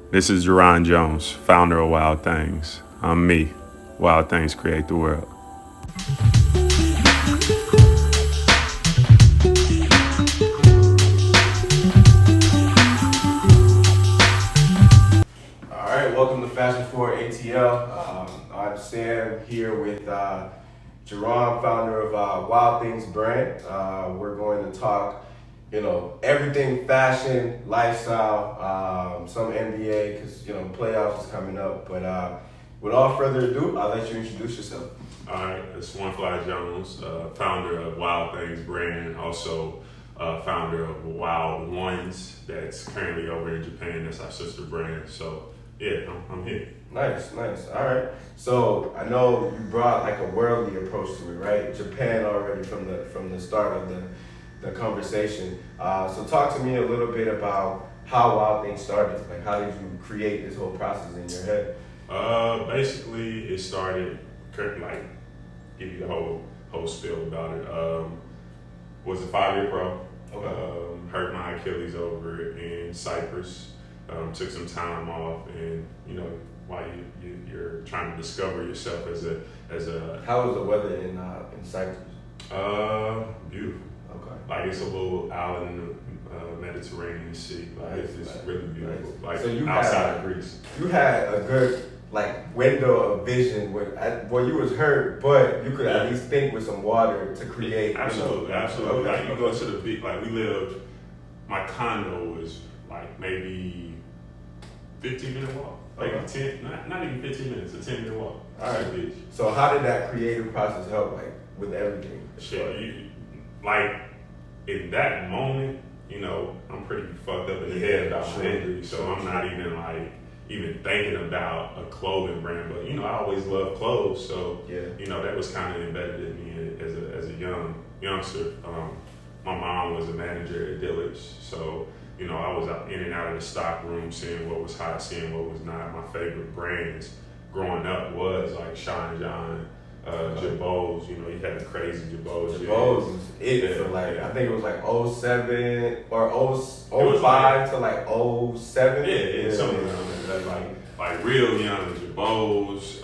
This is Jerron Jones, founder of Wild Things. I'm me. Wild Things create the world. All right, welcome to Fashion Forward ATL. I'm Sam here with Jerron, founder of Wild Things brand. We're going to talk, everything fashion, lifestyle, some NBA because playoffs is coming up. But without further ado, I'll let you introduce yourself. All right, it's One Fly Jones, founder of Wild Things brand, also founder of Wild Ones, that's currently over in Japan. That's our sister brand. So yeah, I'm here. Nice. All right. So I know you brought like a worldly approach to it, right? Japan already from the start of the conversation. So talk to me a little bit about how Wild Things started. Like, how did you create this whole process in your head? Basically, it started like give you the whole spiel about it. Was a 5-year pro. Okay. Hurt my Achilles over in Cyprus. Took some time off, and while you're trying to discover yourself as a How was the weather in Cyprus? beautiful. Okay. Like, it's a little island in the Mediterranean Sea. Like, it's really beautiful. Nice. Like, So you outside had- of Greece. You had a good window of vision when you was hurt, but you could at least think with some water to create. Absolutely. Okay. Like, you go to the beach. Like, my condo was like maybe 15-minute walk. Like Okay. 10, not even 15 minutes, a 10-minute walk. All right. To the beach. So how did that creative process help, with everything? Shit, like in that moment, I'm pretty fucked up in the head about my injury, so I'm not even thinking about a clothing brand. But I always loved clothes, so Yeah. that was kind of embedded in me as a youngster. My mom was a manager at Dillard's, so I was in and out of the stock room, seeing what was hot, seeing what was not. My favorite brands growing up was like Sean John. Jabos, you had the crazy Jabos. Jabos was it for I think it was like '07 or 05 to '07. Yeah, something like real young Jabos,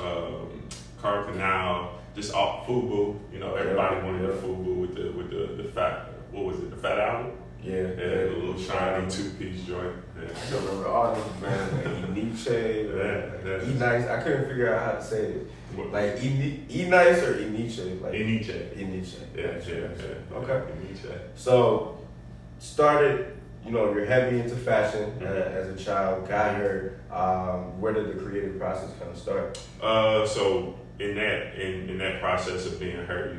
Carcanal, just all FUBU. Everybody wanted the FUBU with the fat. What was it? The Fat Album. Yeah, The little shiny 2-piece joint. Yeah. I can remember all those brands like Eniche, E-Nice. I couldn't figure out how to say it. Like E-Nice or Eniche? Like Eniche. Yeah. Okay. Eniche. So, started, you're heavy into fashion as a child, got hurt. Where did the creative process kind of start? So in that process of being hurt,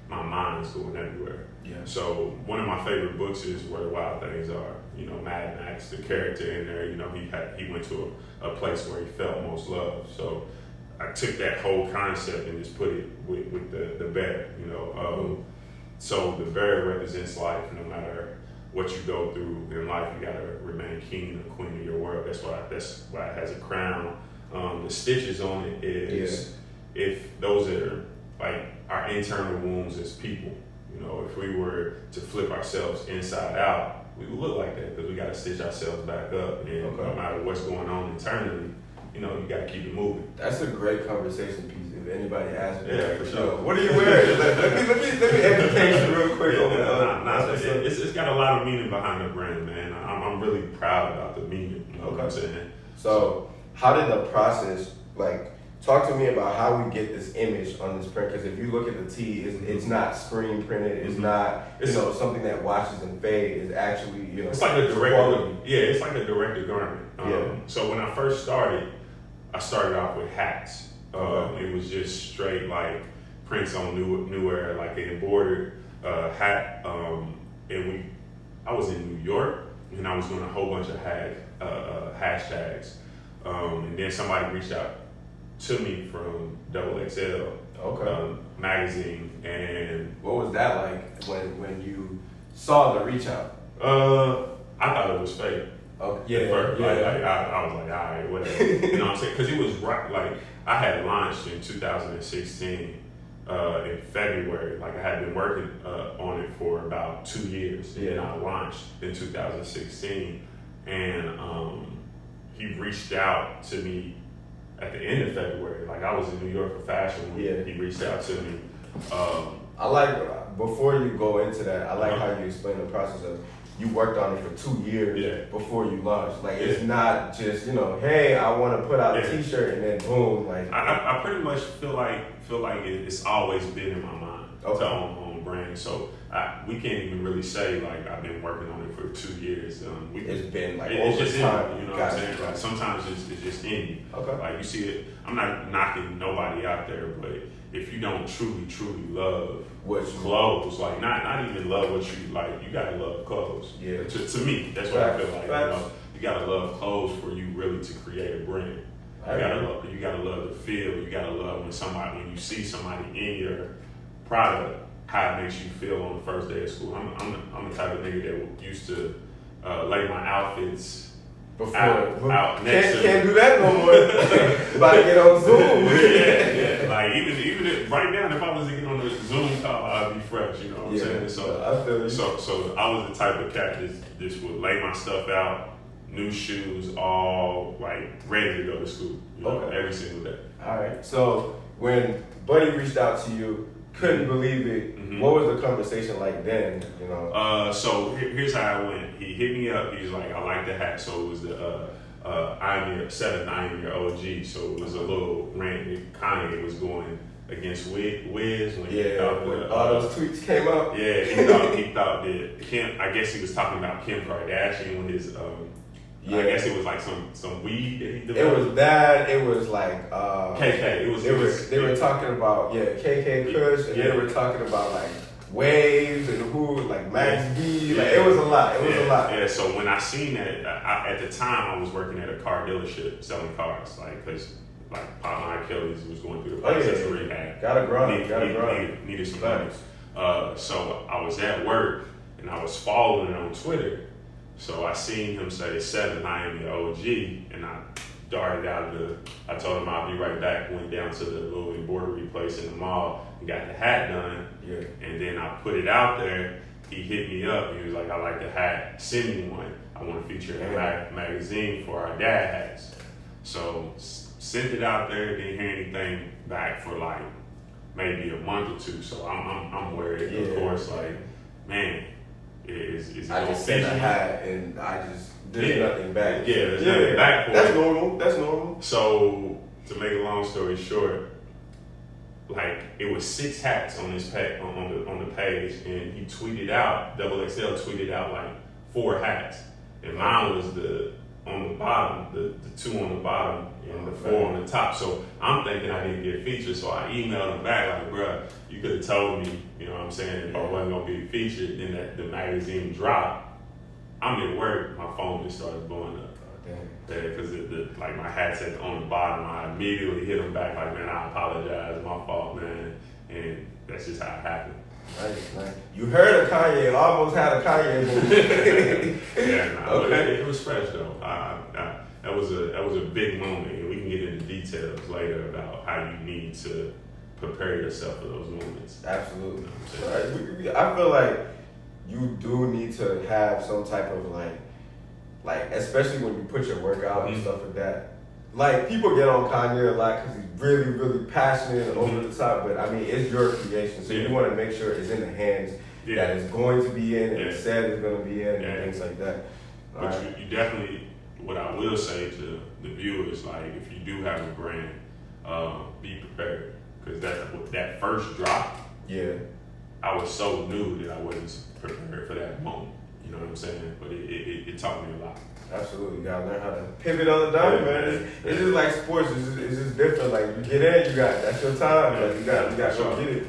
my mind's going everywhere. Yeah. So one of my favorite books is Where the Wild Things Are. Mad Max, the character in there, he went to a place where he felt most love. So I took that whole concept and just put it with the bear. So the bear represents life. No matter what you go through in life, you gotta remain king and queen of your world. That's why it has a crown. The stitches on it is if those are like our internal wounds as people. If we were to flip ourselves inside out, we would look like that because we got to stitch ourselves back up. And no matter what's going on internally, you got to keep it moving. That's a great conversation piece. If anybody asks me, for sure. What are you wearing? let me educate you real quick. It's got a lot of meaning behind the brand, man. I'm really proud about the meaning. You know what I'm saying? So, how did the process talk to me about how we get this image on this print? Because if you look at the tee, it's not screen printed. It's not something that washes and fades. It's actually it's like a director. Yeah, it's like a director garment. So when I first started, I started off with hats. It was just straight like prints on New Era, like an embroidered hat. I was in New York and I was doing a whole bunch of hashtags. And then somebody reached out to me from Double XL magazine, and what was that like when you saw the reach out? I thought it was fake. Oh First. I was like, all right, whatever. You know what I'm saying? Because it was right. I had launched in 2016 in February. Like, I had been working on it for about 2 years, and then I launched in 2016, and he reached out to me at the end of February. Like I was in New York for fashion when he reached out to me. I like, before you go into that, I like how you explain the process of you worked on it for 2 years before you launched. Like it's not just, hey, I want to put out a t-shirt and then boom. Like I pretty much feel like it's always been in my mind to own brand. So we can't even really say like I've been working on it for 2 years. It's been like it's over just time. In, you know what I'm saying? Like sometimes it's just in you. Okay. Like you see it. I'm not knocking nobody out there, but if you don't truly love clothes, like not even love what you like, you gotta love clothes. Yeah. To me, that's what I feel like. You gotta love clothes for you really to create a brand. You gotta love the feel. You gotta love when you see somebody in your product, how it makes you feel on the first day of school. I'm the type of nigga that used to lay my outfits out next to can't do that no more. About to get on Zoom. yeah. Like even if, right now, if I was to get on a Zoom call, I'd be fresh. You know what I'm saying? So I feel you. So I was the type of cat that would lay my stuff out, new shoes, all like ready to go to school. Every single day. All right. So when Buddy reached out to you, couldn't believe it. Mm-hmm. What was the conversation like then? So here's how it went. He hit me up. He's like, I like the hat. So it was the I'm your 7-9-year OG. So it was a little rant that Kanye was going against Wiz when when all those tweets came up. Yeah, he thought that Kim. I guess he was talking about Kim Kardashian with his. I guess it was like some weed that he developed. It was that. It was like KK. They were talking about KK Kush, and they were talking about like Waves and who like Max B. Like it was a lot. It was a lot. Yeah. So when I seen that, at the time I was working at a car dealership selling cars, like because like Pop my Achilles was going through the process of rehab. Gotta grind. Needed some money. So I was at work and I was following it on Twitter. So I seen him say 7-9 OG, and I darted out I told him I'll be right back, went down to the little embroidery place in the mall and got the hat done. Yeah. And then I put it out there. He hit me up. He was like, I like the hat. Send me one. I want to feature in a magazine for our dad hats. So sent it out there. Didn't hear anything back for like maybe a month or two. So I'm worried, of course, like, man, I just sent a hat and I just did nothing back. Yeah, there's nothing back for That's it. normal. That's normal. So to make a long story short, like it was 6 hats on this on the page, and he tweeted out, XXL tweeted out like 4 hats, and mine was on the bottom, the 2 on the bottom and the 4 on the top. So I'm thinking I didn't get featured, so I emailed him back like, bruh, you could have told me, you know what I'm saying, if I wasn't gonna be featured. Then that the magazine dropped. I'm at work, my phone just started blowing up. Because like my hat's on the bottom, I immediately hit him back like, man, I apologize, my fault, man, and that's just how it happened. Nice. You heard of Kanye, almost had a Kanye movie. It was fresh though. That was a big moment, and we can get into details later about how you need to prepare yourself for those moments. Absolutely. I feel like you do need to have some type of like especially when you put your work out and stuff like that. Like people get on Kanye a lot because he's really, really passionate and over the top, but I mean it's your creation, so you want to make sure it's in the hands that it's going to be in and said it's going to be in and things like that. But you definitely, what I will say to the viewers, like if you do have a brand, be prepared, because that first drop, I was so new that I wasn't prepared for that moment. You know what I'm saying? But it taught me a lot. Absolutely, you gotta learn how to pivot on the dime, man. It's just like sports. It's just different. Like you get in, that's your time. Like you got to go get it.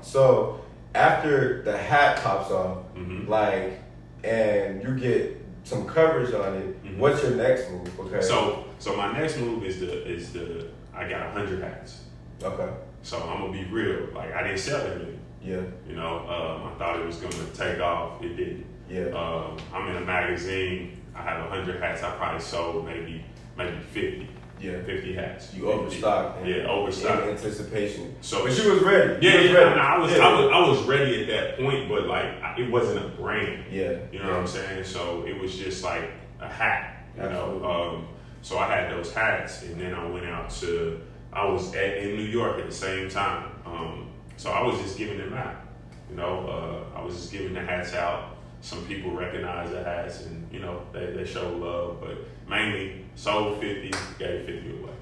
So after the hat pops off, like, and you get some coverage on it, what's your next move? Okay. So my next move is I got 100 hats. Okay. So I'm gonna be real. Like I didn't sell that many. Yeah. You know, I thought it was gonna take off. It didn't. Yeah. I'm in a magazine. I have 100 hats. I probably sold maybe 50. Yeah. 50 hats. You overstocked. Overstocked. In anticipation. So, but you was ready. I was ready at that point, but like it wasn't a brand. Yeah. You know what I'm saying? So it was just like a hat. You know. So I had those hats, and then I went out to, in New York at the same time. So I was just giving them out. I was just giving the hats out. Some people recognize the hats, and they show love. But mainly sold 50, gave 50 away.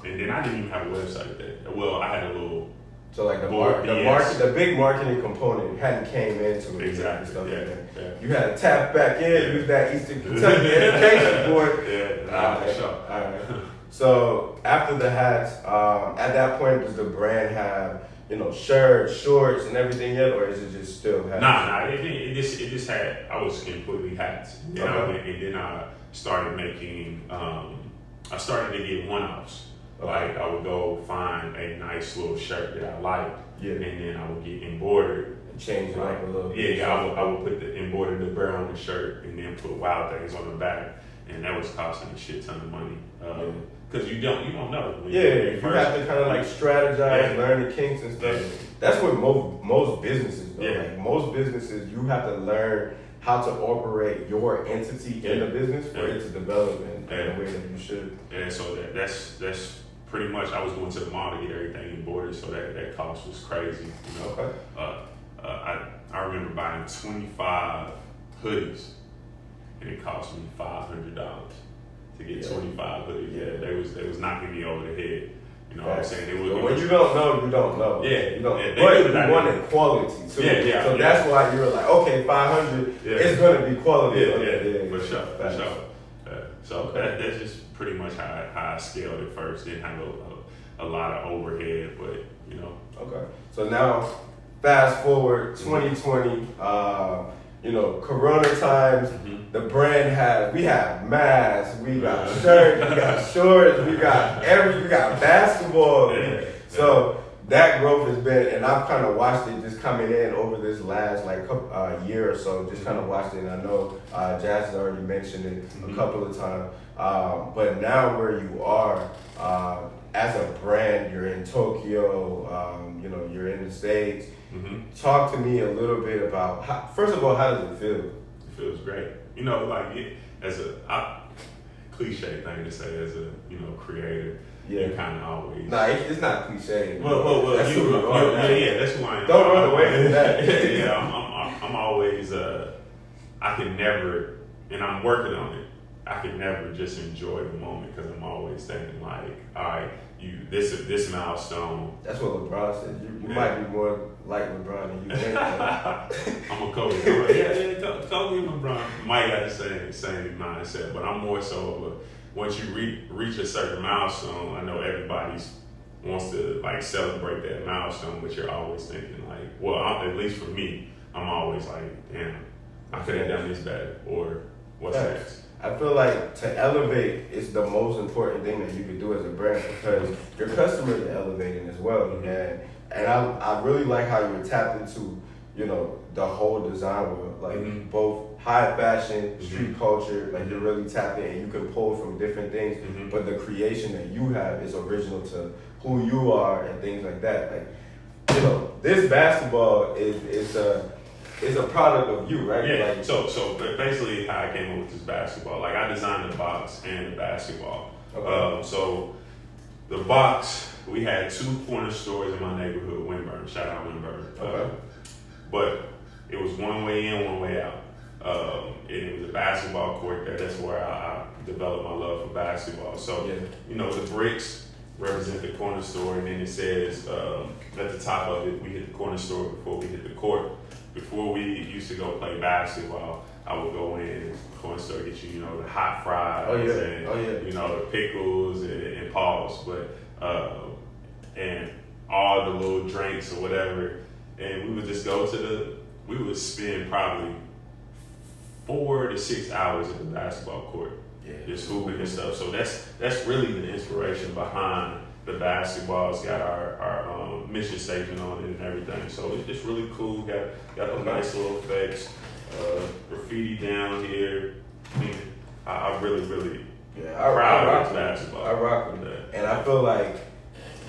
And then I didn't even have a website that. Well, I had a little. So like the big marketing component hadn't came into it. Exactly. And stuff Yeah, like that. yeah. You had to tap back in, use that Eastern Kentucky education board. Yeah, for sure. All right. So after the hats, at that point, does the brand have shirts, shorts, and everything yet, or is it just still hats? Nah. It just had. I was completely hats. And then I started making. I started to get one-offs. Like I would go find a nice little shirt that I liked, and then I would get embroidered. Change it up a little bit. Yeah, I would put the embroider the bear on the shirt, and then put Wild Things on the back, and that was costing a shit ton of money. Because you don't know. You have to kind of like strategize, learn the kinks and stuff. Yeah. That's what most businesses do. Yeah. Like most businesses, you have to learn how to operate your entity in the business for it to develop in the way that you should. Yeah, so that's pretty much. I was going to the mall to get everything embroidered, so that cost was crazy. Okay. I remember buying 25 hoodies, and it cost me $500 to get 25 hoodies. Yeah, they was knocking me over the head. You know what I'm saying? When you don't know, you don't know. Yeah, you don't. But you wanted quality too. Yeah. So that's why you were like, okay, 500. It's gonna be quality. Yeah, for sure. So that's just pretty much how I scaled it first. Didn't have a lot of overhead, but Okay. So now, fast forward 2020. Corona times. The brand we have masks, we got shirts, we got shorts, we got basketball. So that growth has been, and I've kind of watched it just coming in over this last year or so. Just kind of watched it. And I know Jazz has already mentioned it a couple of times. But now where you are as a brand, you're in Tokyo. You're in the States. Talk to me a little bit about first of all, how does it feel? It feels great. As a cliche thing to say, as a creator, you kind of always. Nah, it's not cliche. Well, that's who you are. That's who I am. Don't run away from that. I'm always. I can never, and I'm working on it. I can never just enjoy the moment because I'm always thinking like, all right, this milestone. That's what LeBron said. You might be more like LeBron than you think. I'm a Kobe. Kobe and LeBron might have the same mindset, but I'm more so once you reach a certain milestone, I know everybody wants to celebrate that milestone, but you're always thinking at least for me, I'm always like, damn, I could have done this better, or what's next? I feel like to elevate is the most important thing that you can do as a brand because your customers are elevating as well. And I really like how you're tapped into, the whole design world, both high fashion, street culture, you're really tapped in and you can pull from different things, but the creation that you have is original to who you are and things like that. This basketball is a product of you, right? Yeah. So basically, how I came up with this basketball, I designed the box and the basketball. Okay. So the box, we had 2 corner stores in my neighborhood, Winburn. Shout out Winburn. Okay. But it was one way in, one way out. And it was a basketball court there. That's where I developed my love for basketball. So the bricks represent the corner store, and then it says at the top of it, we hit the corner store before we hit the court. Before we used to go play basketball, I would go in the corner store, get you, the hot fries and the pickles and paws, and all the little drinks or whatever. And we would just we would spend probably 4 to 6 hours at the basketball court, just hooping and stuff. So that's really the inspiration behind the basketball. It's got our mission statement on it and everything. So it's just really cool. Got a nice little effects, graffiti down here. I really proud of this basketball. I rock with that, and I feel like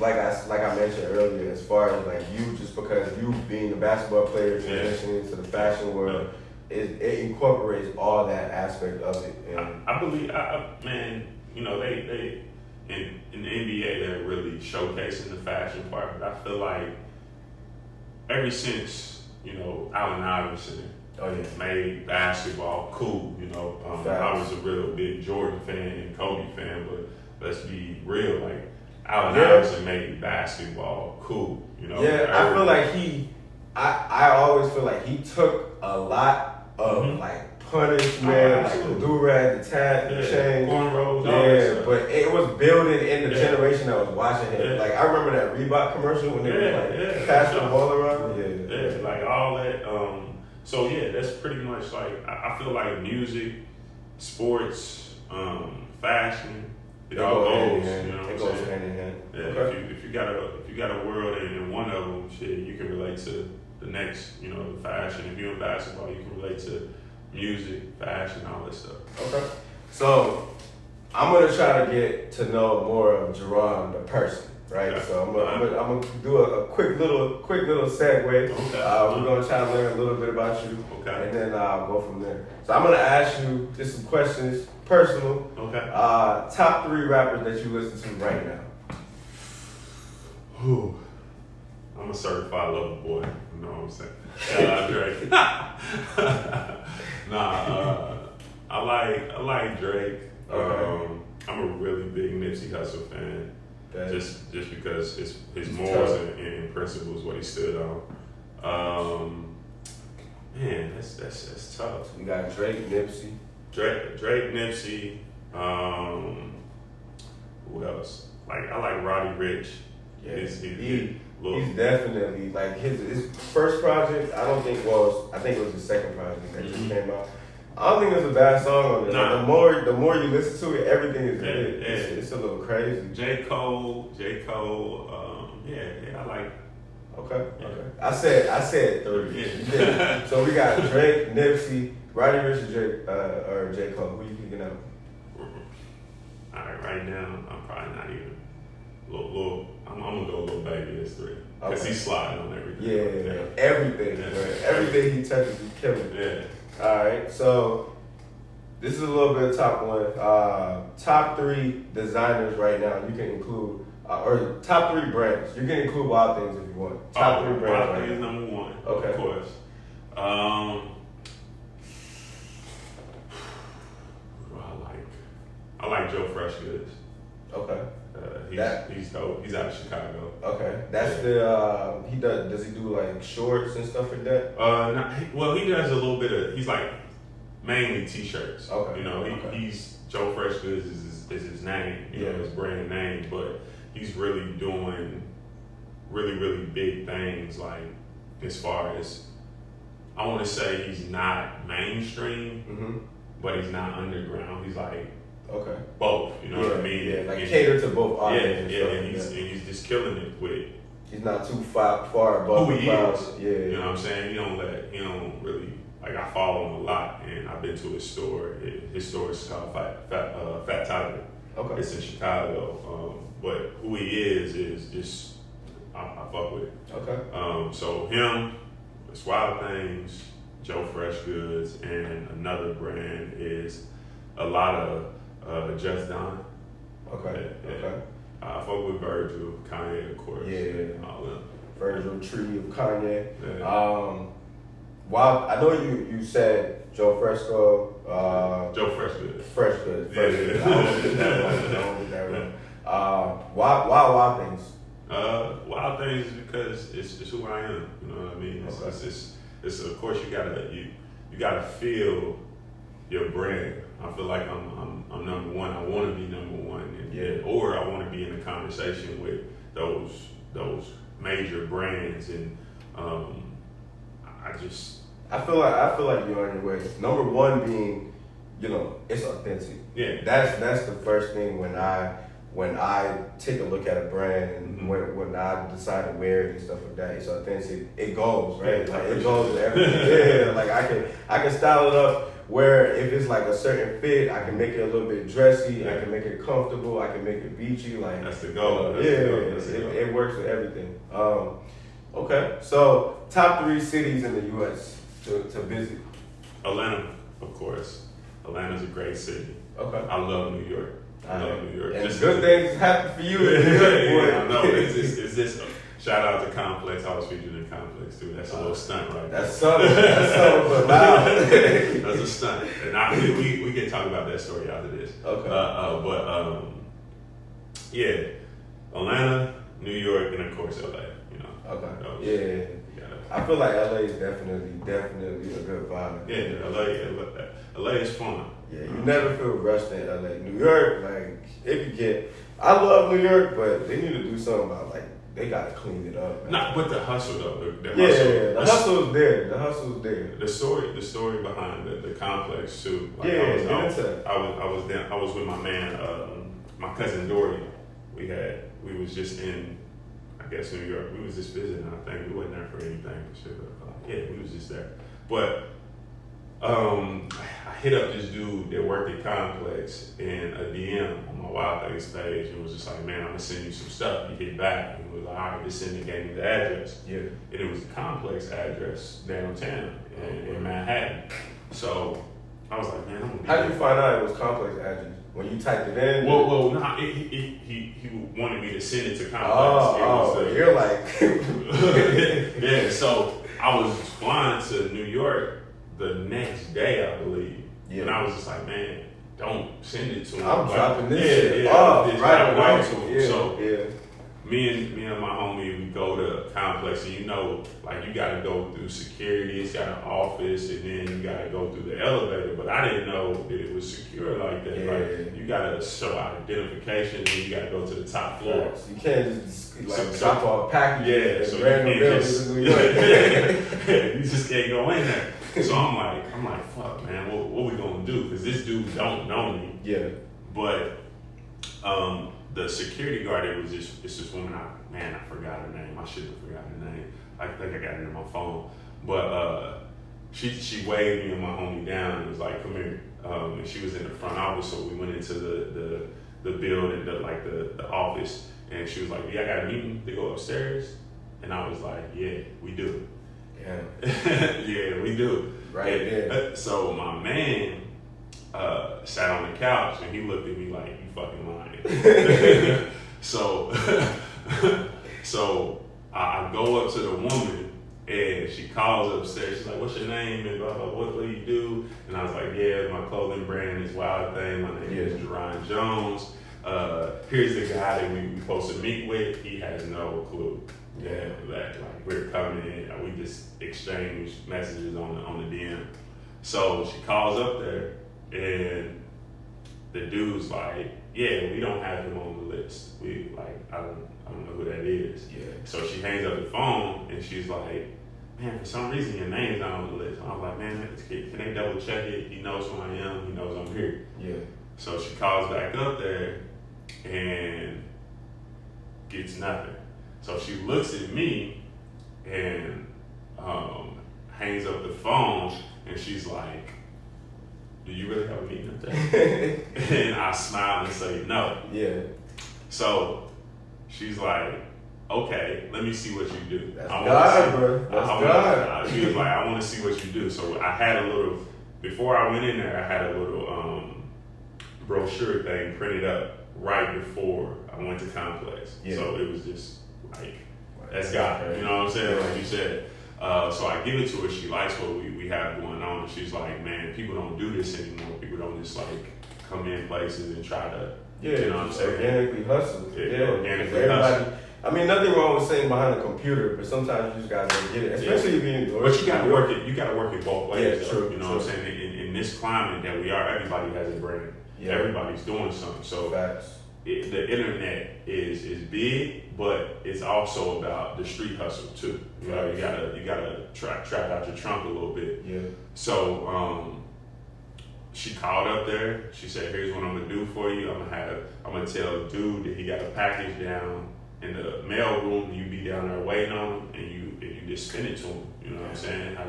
I mentioned earlier, as far as you, just because you being a basketball player, transitioning into the fashion world, it incorporates all that aspect of it. And I believe, man, you know, they in the NBA they're really showcasing the fashion part. But I feel like ever since, you know, Allen Iverson made basketball cool, you know, I was a real big Jordan fan and Kobe fan, but let's be real, like Allen Iverson made basketball cool, you know. Yeah, I feel like I always feel like he took a lot of like punishment, like the do-rag, the tag, the chain, cornrows, but it was building in the generation that was watching him. Like I remember that Reebok commercial when they were like passing the ball around. Yeah, like all that. So yeah, that's pretty much like I feel like music, sports, fashion, it all goes. You know what I'm saying? Hand in hand. Yeah, if you got a world and one of them, shit, you can relate to the next. You know, the fashion. If you're in basketball, you can relate to music, fashion, all that stuff. Okay. So I'm gonna try to get to know more of Jerron the person, right? Okay. So I'm gonna do a quick little segue. Okay. We're gonna try to learn a little bit about you, and then go from there. So I'm gonna ask you just some questions, personal. Okay. Top 3 rappers that you listen to right now. Whew. I'm a certified lover boy. You know what I'm saying? Drake. I like Drake. Okay. I'm a really big Nipsey Hussle fan. Okay. Just because his morals and principles, what he stood on. Man, that's tough. You got Drake, Nipsey. Drake, Nipsey. Who else? Like I like Roddy Ricch. Yeah, he's definitely like his first project. I think it was his second project that just came out. I don't think there's a bad song on it. Nah. Like, the more you listen to it, everything is good. It's a little crazy. J. Cole. I like. Okay. I said 3. Yeah. So we got Drake, Nipsey, Roddy Ricch, or J. Cole. Who you picking up? All right now I'm probably not even. I'm gonna go Lil Baby as 3 because he's sliding on everything. Yeah. Everything. Right? Everything he touches, he's killing. Yeah. All right, so this is a little bit of top 1. Top 3 designers right now. You can include, or top 3 brands. You can include Wild Things if you want. Top 3 brands. Wild Things number 1. Okay. Of course. I like Joe Fresh Goods. Okay. He's dope. He's out of Chicago. Okay. That's he does he do like shorts and stuff like that? He does a little bit of. He's like mainly t-shirts. Okay. You know, he's Joe Fresh Goods is his name. You know, his brand name. But he's really doing really big things. Like as far as I want to say, he's not mainstream, but he's not underground. He's like. Okay. Both, you know what I mean? Yeah, like cater to both audiences. And he's just killing it with it. He's not too far above who he is. Yeah. You know what I'm saying? He don't really, like I follow him a lot and I've been to his store. His store is called Fat Tiger. Okay. It's in Chicago. But who he is just, I fuck with it. Okay. So him, it's Wild Things, Joe Fresh Goods, and another brand is a lot of Just Don. Okay. Yeah. Okay. I fuck with Virgil, Kanye, of course. Yeah. All them. Virgil, Tree of Kanye. Yeah. I know you said Joe Fresco. Joe Fresh Goods. Fresh Goods. Yeah. I don't get that one. Why Wild Things? Wild Things is because it's who I am. You know what I mean? It's of course you gotta feel your brand. I feel like I'm number one. I want to be number one, or I want to be in a conversation with those major brands, and I feel like you're on your way. Number one being, it's authentic. Yeah, that's the first thing when I take a look at a brand and when I decide to wear it and stuff like that, it's authentic. It goes right. Yeah, like it goes with everything. Yeah, like I can style it up. Where if it's like a certain fit, I can make it a little bit dressy. I can make it comfortable. I can make it beachy. Like that's the goal. It works with everything. Okay, so top 3 cities in the U.S. to visit. Atlanta, of course. Atlanta's a great city. Okay. I love New York. I love New York. And Just good things happen for you in New York, boy. I know. It's this. Shout out to Complex. I was featured in Complex too. That's a little stunt right there. That's subtle. That's subtle, but loud. That's a stunt. And we can talk about that story after this. Okay. Yeah, Atlanta, New York, and of course LA. Okay. I feel like LA is definitely a good vibe. Yeah, LA is fun. Yeah, you never feel rushed in LA. New York, like, it could get. I love New York, but they need to do something about, like, they gotta clean it up. Man. Nah, but the hustle though. The hustle is there. The hustle is there. The story behind the complex too. Like, I was with my man, my cousin Dory. We was just in, I guess, New York. We was just visiting. I think we wasn't there for anything for sure. Yeah, we was just there. But I hit up this dude that worked at Complex in a DM on my Wild Things page and was just like, man, I'm gonna send you some stuff. He hit back and was like, all right, just send me, gave me the address. Yeah. And it was the Complex address downtown in Manhattan. So I was like, man, I'm gonna be How did you find out it was Complex address? When you typed it in? Well, nah, he wanted me to send it to Complex. You're like... Yeah, so I was flying to New York the next day, I believe. Yeah. And I was just like, man, don't send it to him. I'm dropping this shit off right away to him. Yeah, so me and my homie, we go to Complex, and like you gotta go through security, it's got an office, and then you gotta go through the elevator. But I didn't know that it was secure like that. Yeah. Like you gotta show identification, and you gotta go to the top floor. So you can't just drop off packages. Yeah, so random buildings in New York. You just can't go in there. So I'm like, fuck, man, what we gonna do? Because this dude don't know me. Yeah. But the security guard, it's this woman. I forgot her name. I should have forgot her name. I think I got it in my phone. But she waved me and my homie down and was like, come here. And she was in the front office, so we went into the building, the office, and she was like, yeah, I got a meeting to go upstairs. And I was like, yeah, we do. Yeah. Yeah, we do. Right there. So my man sat on the couch and he looked at me like, you fucking lying. So I go up to the woman and she calls upstairs. She's like, what's your name? And blah, blah, what do you do? And I was like, yeah, my clothing brand is Wild Thing. My name is Jerron Jones. Here's the guy that we supposed to meet with. He has no clue. Yeah, like we're coming in. We just exchange messages on the DM. So she calls up there, and the dude's like, "Yeah, we don't have him on the list. I don't know who that is." Yeah. So she hangs up the phone, and she's like, "Man, for some reason your name's not on the list." And I'm like, "Man, can they double check it? He knows who I am. He knows I'm here." Yeah. So she calls back up there, and gets nothing. So she looks at me and hangs up the phone, and she's like, do you really have a meeting today? And I smile and say, no. Yeah. So she's like, okay, let me see what you do. That's God, bro. That's God. She was like, I want to see what you do. So I had before I went in there, I had a little brochure thing printed up right before I went to Complex. Yeah. So it was just like, that's God. You know what I'm saying? Like you said. So I give it to her. She likes what we have going on. And she's like, man, people don't do this anymore. People don't just like come in places and try to, you know what I'm saying? Organically hustle. Yeah, organically hustle. I mean, nothing wrong with sitting behind a computer, but sometimes you just gotta go get it. Especially if you're in New York. But you gotta work it. You gotta work it both ways. Yeah, true. You know what I'm saying? In this climate that we are, everybody has a brand. Yeah. Everybody's doing something. So facts. The internet is big, but it's also about the street hustle too. You know, you gotta trap out your trunk a little bit. Yeah. So she called up there. She said, "Here's what I'm gonna do for you. I'm gonna tell the dude that he got a package down in the mail room. And you be down there waiting on him, and you just send it to him. You know what I'm saying? How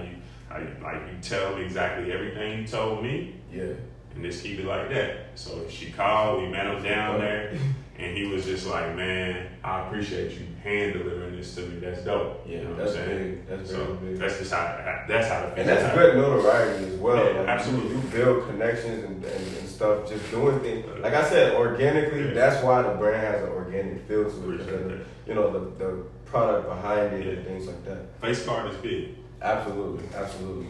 you tell him exactly everything you told me. Yeah. And just keep it like that." So she called, we met him down there, And he was just like, man, I appreciate you hand delivering this to me. That's dope. Yeah, you know that's what I'm saying? big. That's So very big. that's just how And that's good notoriety as well. Yeah, like, absolutely. You build connections and stuff, just doing things. Like I said, organically, Yeah. that's why the brand has an organic feel to it. Appreciate Because of that. you know, the product behind it and Yeah. things like that. Face card is big. Absolutely, absolutely.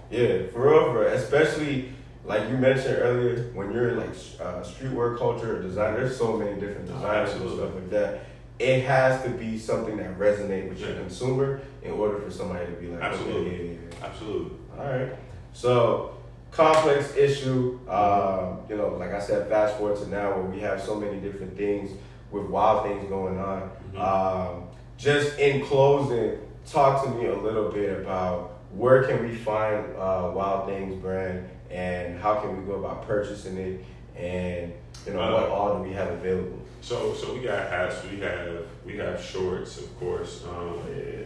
Yeah, for real, especially like you mentioned earlier, when you're in like streetwear culture or design, there's so many different designers and stuff like that. It has to be something that resonates with your consumer in order for somebody to be like, Absolutely. okay, yeah. Absolutely. All right. So complex issue. You know, like I said, fast forward to now where we have so many different things with wild things going on. Just in closing, talk to me a little bit about where can we find Wild Things brand and how can we go about purchasing it, and you know what all do we have available? So we got hats, we have shorts, of course.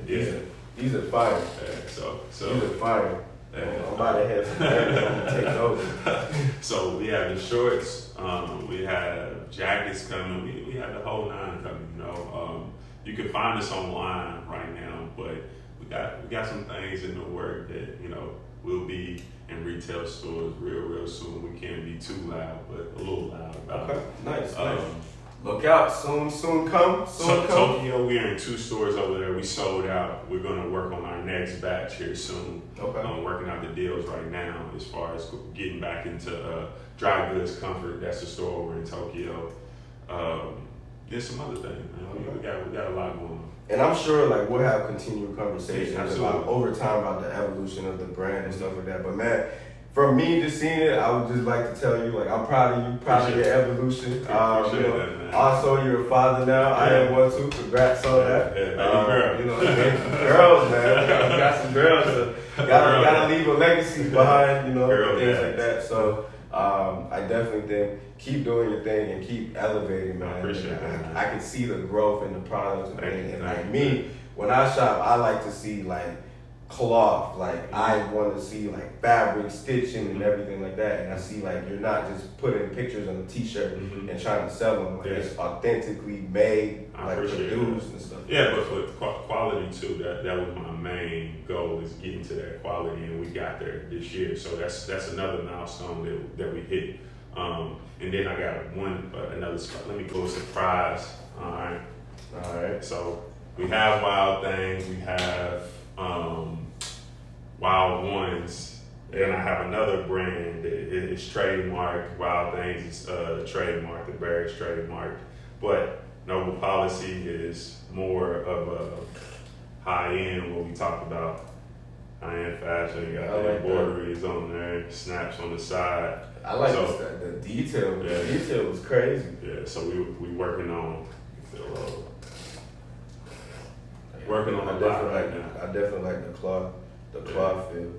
These are fire. So These are fire. I'm about to have some I'm gonna take over. So we have the shorts, we have jackets coming, we have the whole nine coming, you know. You can find us online right now, but we got some things in the work that, you know, will be in retail stores real soon. We can't be too loud, but a little loud about Okay, it. nice. Look out, soon come. Tokyo, we're in 2 stores over there. We sold out. We're gonna work on our next batch here soon. Okay. I'm working out the deals right now as far as getting back into dry goods comfort. That's the store over in Tokyo. There's some other things, man. We got a lot going on. And I'm sure like we'll have continued conversations Absolutely. about over time about the evolution of the brand and stuff like that. But man, from me just seeing it, I would just like to tell you like I'm proud of you, proud of your evolution. You know, also you're a father now. I am one too. Congrats on that. You know, girls, man. We got some girls. So gotta leave a legacy behind. You know, things like that. So I definitely think keep doing your thing and keep elevating, man. I appreciate that. I can see the growth in the products and things. And like Thank me, when I shop, I like to see like cloth. Like I want to see like fabric stitching and everything like that. And I see like you're not just putting pictures on a T-shirt and trying to sell them. Like it's authentically made, like produced and stuff. Yeah, but for quality too, that was my main goal, is getting to that quality, and we got there this year. So that's another milestone that we hit. And then I got another spot. Let me go surprise. All right. So we have Wild Things. We have Wild Ones. Then I have another brand that is trademarked. Wild Things is trademarked. The Barrett's trademarked. But Noble Policy is more of a high end. What we talked about. High-end fashion, got the embroideries on there, snaps on the side. I like the detail. Yeah. The detail was crazy. Yeah, so we working on working on a lot right now. I definitely like the cloth feel.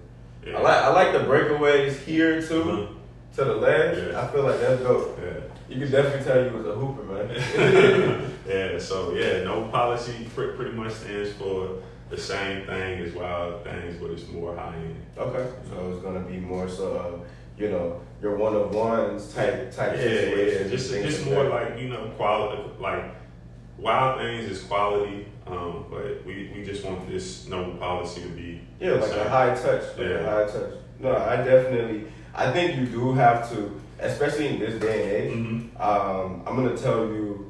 Yeah. I like the breakaways here too, to the legs. Yeah. I feel like that's dope. Yeah. You can definitely tell you was a hooper, man. Yeah, so Noble Policy pretty much stands for the same thing as Wild Things, but it's more high end. Okay, so it's gonna be more so, you know, your one of ones type situation. Just more like, you know, quality. Like Wild Things is quality, but we just want this Noble Policy to be like a high touch. A high touch. No, I think you do have to, especially in this day and age. I'm gonna tell you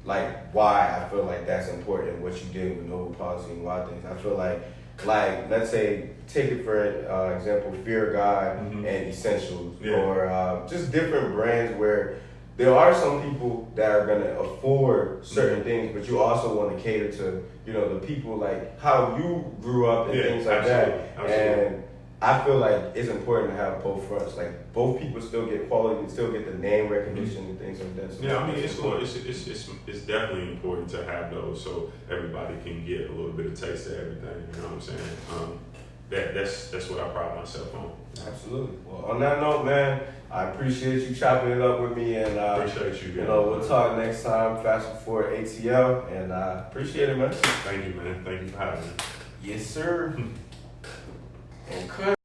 like why I feel like that's important, what you did with Noble Policy and Wild Things. I feel like let's say, take it for example, Fear God and Essentials, or just different brands where there are some people that are gonna afford certain things, but you also want to cater to, you know, the people like how you grew up and things like that. And I feel like it's important to have both fronts. Like both people still get quality and still get the name recognition and things like that. So yeah, I mean it's definitely important to have those so everybody can get a little bit of taste of everything. You know what I'm saying? That's what I pride myself on. Absolutely. Well, on that note, man, I appreciate you chopping it up with me, and appreciate you. You know, we'll talk next time. Fast Forward ATL, and I appreciate it, man. Thank you, man. Thank you for having me. Yes, sir. And cut.